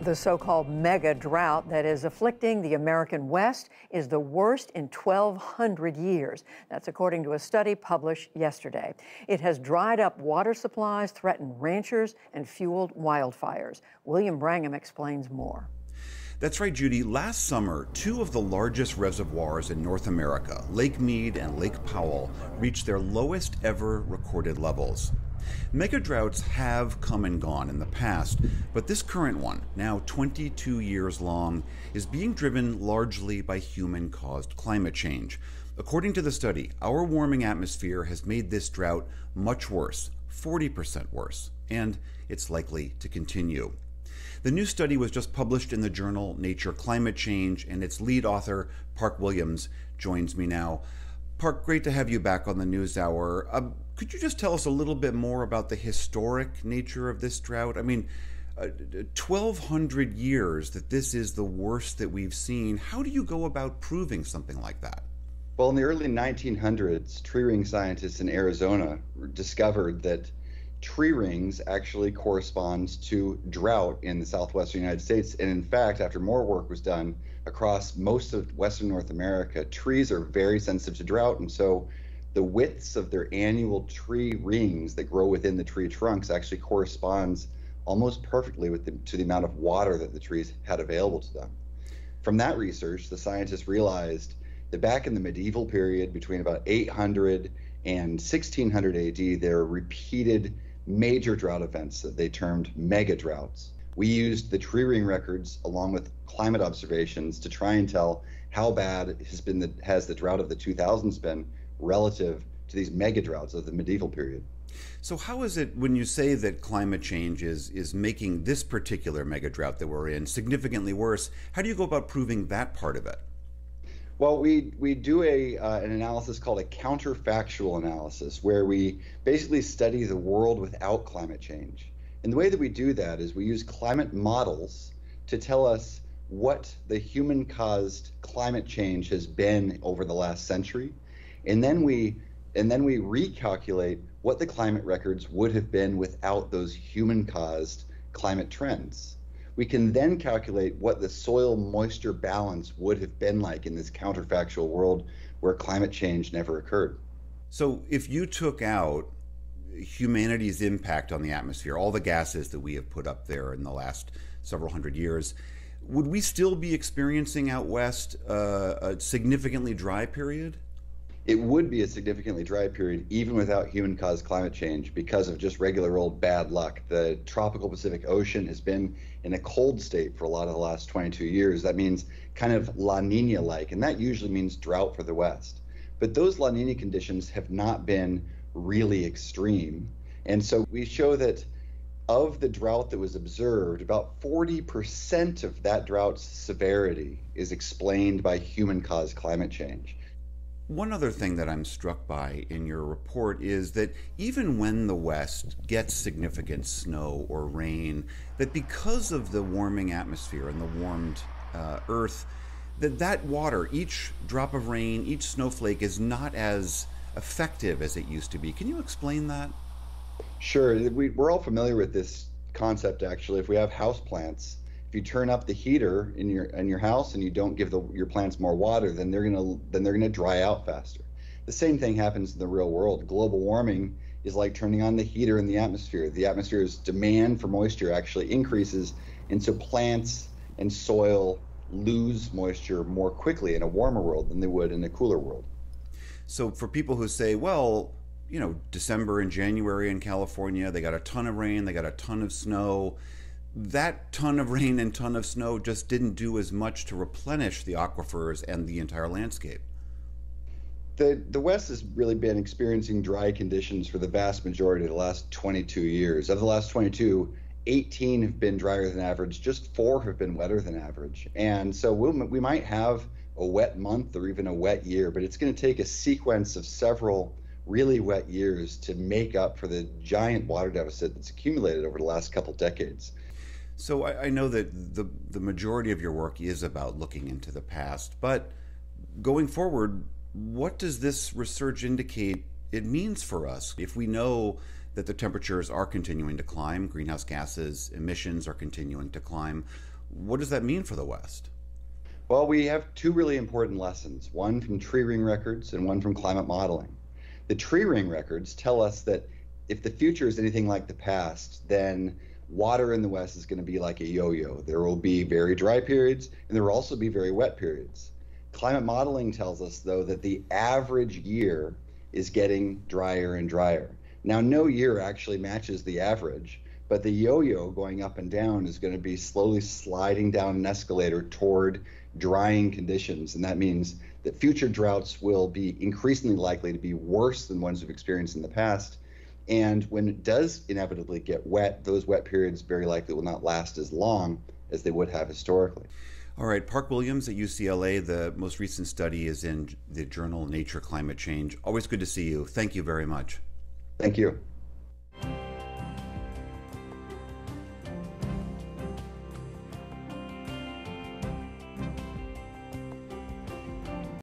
The so-called mega drought that is afflicting the American West is the worst in 1,200 years. That's according to a study published yesterday. It has dried up water supplies, threatened ranchers, and fueled wildfires. William Brangham explains more. That's right, Judy. Last summer, two of the largest reservoirs in North America, Lake Mead and Lake Powell, reached their lowest ever recorded levels. Mega droughts have come and gone in the past, but this current one, now 22 years long, is being driven largely by human-caused climate change. According to the study, our warming atmosphere has made this drought much worse, 40% worse, and it's likely to continue. The new study was just published in the journal Nature Climate Change, and its lead author, Park Williams, joins me now. Park, great to have you back on the NewsHour. Could you just tell us a little bit more about the historic nature of this drought? I mean, 1,200 years that this is the worst that we've seen. How do you go about proving something like that? Well, in the early 1900s, tree ring scientists in Arizona discovered that tree rings actually corresponds to drought in the southwestern United States. And in fact, after more work was done across most of western North America, trees are very sensitive to drought. And so the widths of their annual tree rings that grow within the tree trunks actually corresponds almost perfectly to the amount of water that the trees had available to them. From that research, the scientists realized that back in the medieval period, between about 800 and 1600 AD, there were repeated major drought events that they termed mega droughts. We used the tree ring records along with climate observations to try and tell how bad has the drought of the 2000s been relative to these mega droughts of the medieval period. So how is it when you say that climate change is making this particular mega drought that we're in significantly worse, how do you go about proving that part of it? Well, we do an analysis called a counterfactual analysis, where we basically study the world without climate change. And the way that we do that is we use climate models to tell us what the human-caused climate change has been over the last century. And then we recalculate what the climate records would have been without those human-caused climate trends. We can then calculate what the soil moisture balance would have been like in this counterfactual world where climate change never occurred. So if you took out humanity's impact on the atmosphere, all the gases that we have put up there in the last several hundred years, would we still be experiencing out west a significantly dry period? It would be a significantly dry period even without human-caused climate change because of just regular old bad luck. The tropical Pacific Ocean has been in a cold state for a lot of the last 22 years. That means kind of La Nina-like, and that usually means drought for the West. But those La Nina conditions have not been really extreme. And so we show that of the drought that was observed, about 40% of that drought's severity is explained by human-caused climate change. One other thing that I'm struck by in your report is that even when the West gets significant snow or rain, that because of the warming atmosphere and the warmed earth, that water, each drop of rain, each snowflake is not as effective as it used to be. Can you explain that? Sure. We're all familiar with this concept, actually. If we have house plants, if you turn up the heater in your house and you don't give your plants more water, then they're gonna dry out faster. The same thing happens in the real world. Global warming is like turning on the heater in the atmosphere. The atmosphere's demand for moisture actually increases, and so plants and soil lose moisture more quickly in a warmer world than they would in a cooler world. So for people who say, well, you know, December and January in California, they got a ton of rain, they got a ton of snow. That ton of rain and ton of snow just didn't do as much to replenish the aquifers and the entire landscape. The West has really been experiencing dry conditions for the vast majority of the last 22 years. Of the last 22, 18 have been drier than average, just 4 have been wetter than average. And so we might have a wet month or even a wet year, but it's going to take a sequence of several really wet years to make up for the giant water deficit that's accumulated over the last couple decades. So I know that the majority of your work is about looking into the past, but going forward, what does this research indicate it means for us if we know that the temperatures are continuing to climb. Greenhouse gases emissions are continuing to climb. What does that mean for the West? Well, we have two really important lessons, one from tree ring records and one from climate modeling. The tree ring records tell us that if the future is anything like the past, then water in the West is going to be like a yo-yo. There will be very dry periods, and there will also be very wet periods. Climate modeling tells us, though, that the average year is getting drier and drier. Now, no year actually matches the average, but the yo-yo going up and down is going to be slowly sliding down an escalator toward drying conditions, and that means that future droughts will be increasingly likely to be worse than ones we've experienced in the past. And when it does inevitably get wet, those wet periods very likely will not last as long as they would have historically. All right, Park Williams at UCLA, the most recent study is in the journal Nature Climate Change. Always good to see you. Thank you very much. Thank you.